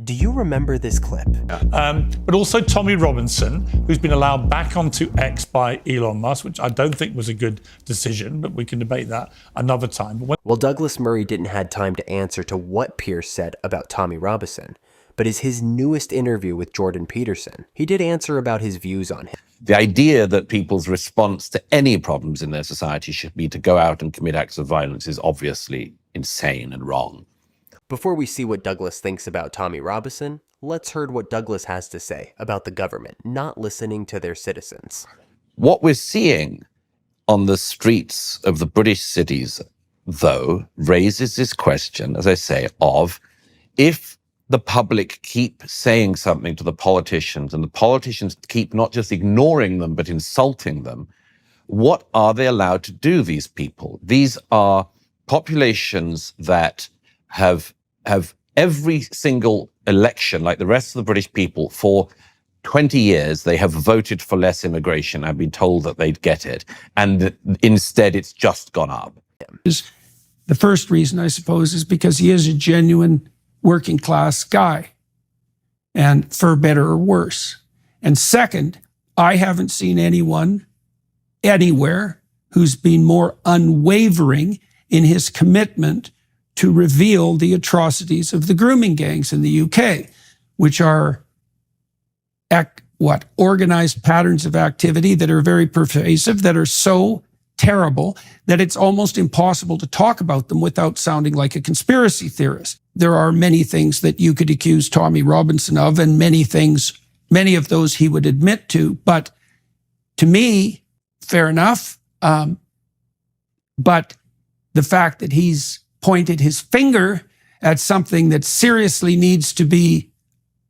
Do you remember this clip? But also Tommy Robinson, who's been allowed back onto X by Elon Musk, which I don't think was a good decision, but we can debate that another time. Well, Douglas Murray didn't have time to answer to what Pierce said about Tommy Robinson, but in his newest interview with Jordan Peterson, he did answer about his views on him. The idea that people's response to any problems in their society should be to go out and commit acts of violence is obviously insane and wrong. Before we see what Douglas thinks about Tommy Robinson, let's hear what Douglas has to say about the government not listening to their citizens. What we're seeing on the streets of the British cities, though, raises this question, as I say, of if the public keep saying something to the politicians and the politicians keep not just ignoring them, but insulting them, what are they allowed to do, these people? These are populations that have every single election, like the rest of the British people, for 20 years, they have voted for less immigration and been told that they'd get it. And instead, it's just gone up. The first reason, I suppose, is because he is a genuine working class guy, and for better or worse. And second, I haven't seen anyone anywhere who's been more unwavering in his commitment to reveal the atrocities of the grooming gangs in the UK, which are organized patterns of activity that are very pervasive, that are so terrible that it's almost impossible to talk about them without sounding like a conspiracy theorist. There are many things that you could accuse Tommy Robinson of, and many of those he would admit to. But to me, fair enough. But the fact that he's pointed his finger at something that seriously needs to be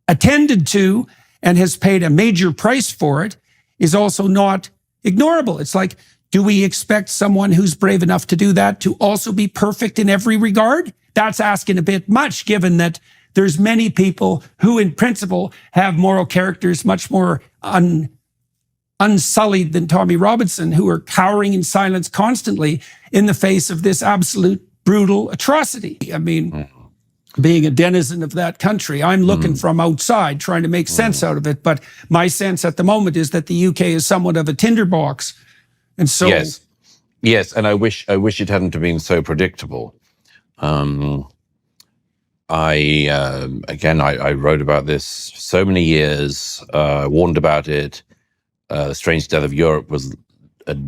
attended to and has paid a major price for it is also not ignorable. It's like, do we expect someone who's brave enough to do that to also be perfect in every regard? That's asking a bit much, given that there's many people who in principle have moral characters much more unsullied than Tommy Robinson, who are cowering in silence constantly in the face of this absolute brutal atrocity. I mean, being a denizen of that country, I'm looking from outside, trying to make sense out of it. But my sense at the moment is that the UK is somewhat of a tinderbox. And so, yes, and I wish it hadn't been so predictable. I wrote about this so many years, warned about it. The Strange Death of Europe was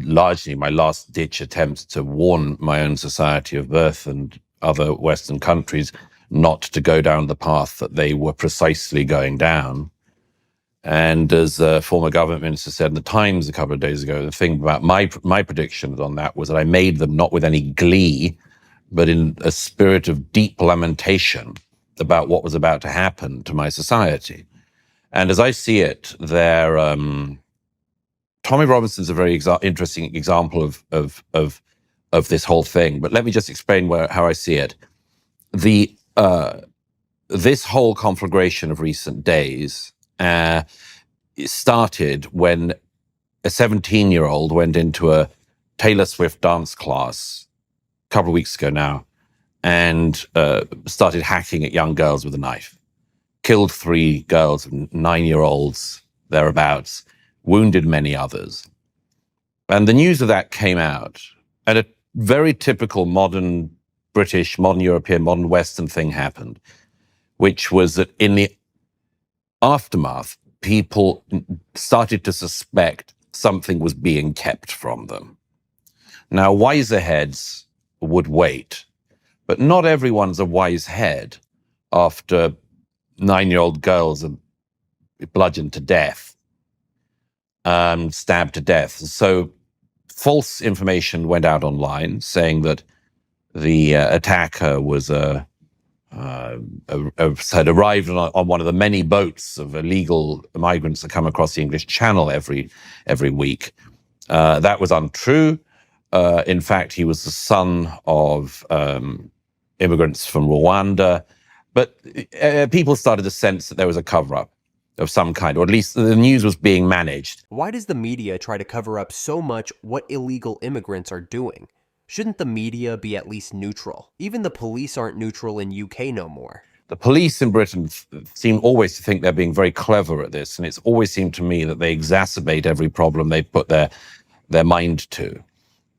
largely my last ditch attempt to warn my own society of birth and other Western countries not to go down the path that they were precisely going down. And as a former government minister said in the Times a couple of days ago, the thing about my predictions on that was that I made them not with any glee, but in a spirit of deep lamentation about what was about to happen to my society. And as I see it, Tommy Robinson's a very interesting example of this whole thing. But let me just explain how I see it. This whole conflagration of recent days started when a 17-year-old went into a Taylor Swift dance class a couple of weeks ago now and started hacking at young girls with a knife. Killed 3 girls, 9-year-olds, thereabouts, wounded many others. And the news of that came out, and a very typical modern British, modern European, modern Western thing happened, which was that in the aftermath, people started to suspect something was being kept from them. Now, wiser heads would wait, but not everyone's a wise head after 9-year-old girls are bludgeoned to death, stabbed to death. So false information went out online saying that the attacker was had arrived on one of the many boats of illegal migrants that come across the English Channel every week. That was untrue. In fact, he was the son of immigrants from Rwanda. But people started to sense that there was a cover-up of some kind, or at least the news was being managed. Why does the media try to cover up so much what illegal immigrants are doing? Shouldn't the media be at least neutral? Even the police aren't neutral in UK no more. The police in Britain seem always to think they're being very clever at this, and it's always seemed to me that they exacerbate every problem they put their mind to.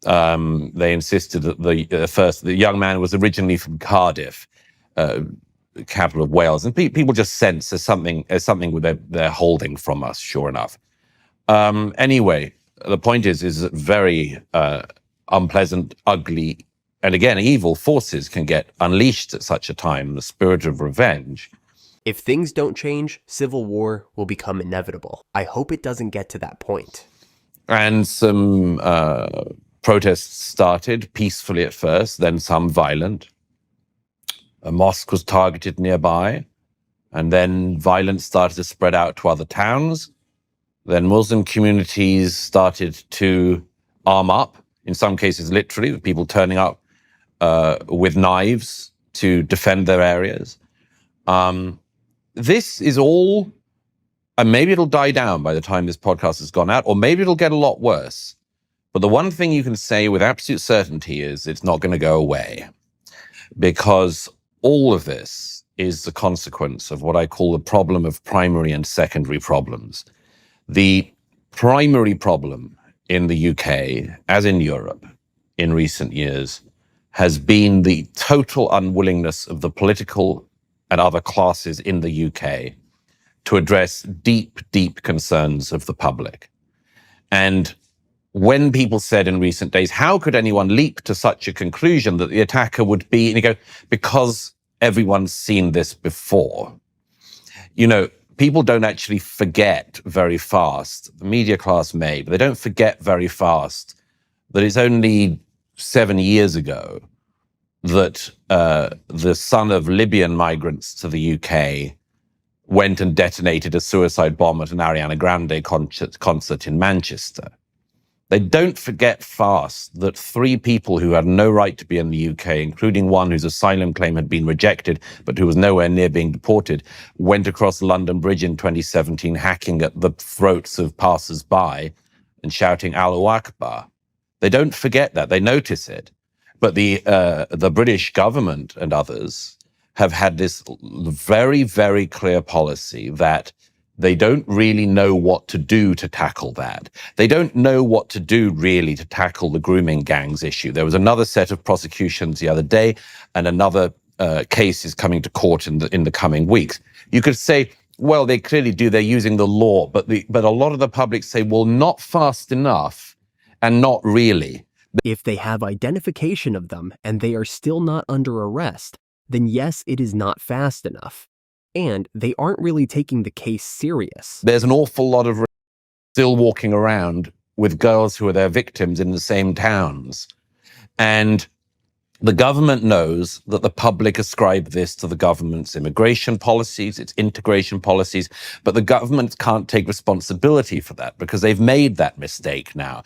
They insisted that the young man was originally from Cardiff, capital of Wales, and people just sense there's something they're holding from us. Sure enough. Anyway, the point is that very unpleasant, ugly, and again, evil forces can get unleashed at such a time, the spirit of revenge. If things don't change, civil war will become inevitable. I hope it doesn't get to that point. And some protests started peacefully at first, then some violent. A mosque was targeted nearby, and then violence started to spread out to other towns. Then Muslim communities started to arm up, in some cases literally, with people turning up with knives to defend their areas. This is all, and maybe it'll die down by the time this podcast has gone out, or maybe it'll get a lot worse. But the one thing you can say with absolute certainty is it's not going to go away, because all of this is the consequence of what I call the problem of primary and secondary problems. The primary problem in the UK, as in Europe in recent years, has been the total unwillingness of the political and other classes in the UK to address deep, deep concerns of the public. And when people said in recent days, how could anyone leap to such a conclusion that the attacker would be, and you go, because everyone's seen this before. You know, people don't actually forget very fast, the media class may, but they don't forget very fast that it's only 7 years ago that the son of Libyan migrants to the UK went and detonated a suicide bomb at an Ariana Grande concert in Manchester. They don't forget fast that 3 people who had no right to be in the UK, including one whose asylum claim had been rejected, but who was nowhere near being deported, went across London Bridge in 2017, hacking at the throats of passers-by and shouting Allahu Akbar. They don't forget that. They notice it. But the British government and others have had this very, very clear policy that they don't really know what to do to tackle that. They don't know what to do really to tackle the grooming gangs issue. There was another set of prosecutions the other day, and another case is coming to court in the coming weeks. You could say, well, they clearly do. They're using the law, but a lot of the public say, well, not fast enough, and not really. If they have identification of them and they are still not under arrest, then yes, it is not fast enough. And they aren't really taking the case serious. There's an awful lot of still walking around with girls who are their victims in the same towns. And the government knows that the public ascribe this to the government's immigration policies, its integration policies, but the government can't take responsibility for that because they've made that mistake now.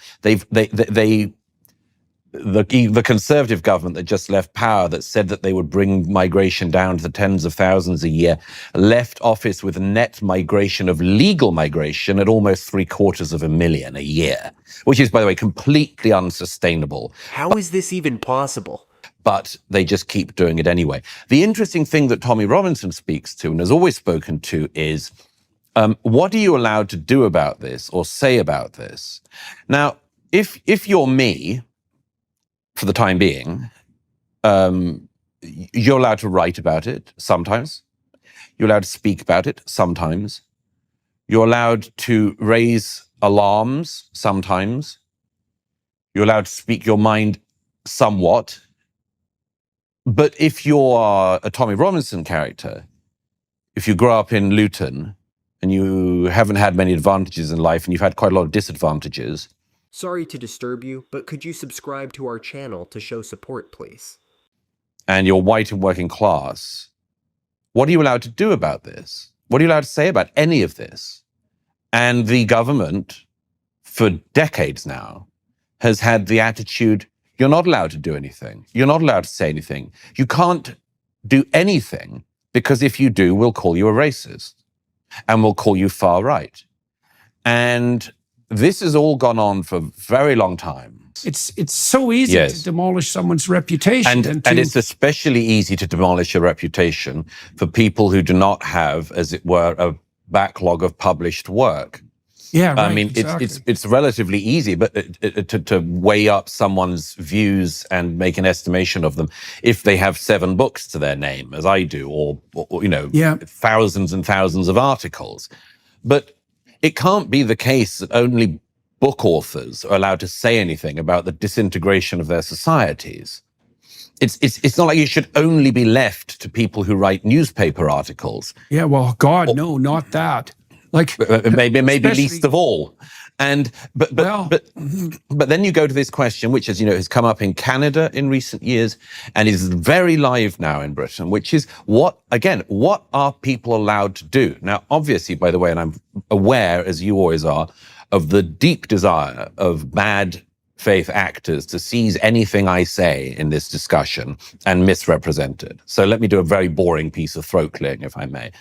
The Conservative government that just left power, that said that they would bring migration down to the tens of thousands a year, left office with a net migration of legal migration at almost 750,000 a year, which is, by the way, completely unsustainable. How is this even possible? But they just keep doing it anyway. The interesting thing that Tommy Robinson speaks to and has always spoken to is, what are you allowed to do about this or say about this? Now, if you're me, for the time being, you're allowed to write about it sometimes. You're allowed to speak about it sometimes. You're allowed to raise alarms sometimes. You're allowed to speak your mind somewhat. But if you're a Tommy Robinson character, if you grow up in Luton and you haven't had many advantages in life and you've had quite a lot of disadvantages, sorry to disturb you, but could you subscribe to our channel to show support, please? And you're white and working class, what are you allowed to do about this? What are you allowed to say about any of this? And the government, for decades now, has had the attitude, you're not allowed to do anything. You're not allowed to say anything. You can't do anything because if you do, we'll call you a racist and we'll call you far right. And this has all gone on for a very long time. It's so easy Yes. to demolish someone's reputation. And it's especially easy to demolish a reputation for people who do not have, as it were, a backlog of published work. yeah, right, I mean, exactly. it's relatively easy, but to weigh up someone's views and make an estimation of them if they have 7 books to their name, as I do, or Yeah. thousands and thousands of articles. But it can't be the case that only book authors are allowed to say anything about the disintegration of their societies. It's not like you should only be left to people who write newspaper articles. Yeah, well, God, no, not that. Like Maybe especially- least of all. And but then you go to this question, which has come up in Canada in recent years and is very live now in Britain, which is what are people allowed to do? Now, obviously, by the way, and I'm aware, as you always are, of the deep desire of bad faith actors to seize anything I say in this discussion and misrepresent it. So let me do a very boring piece of throat clearing, if I may.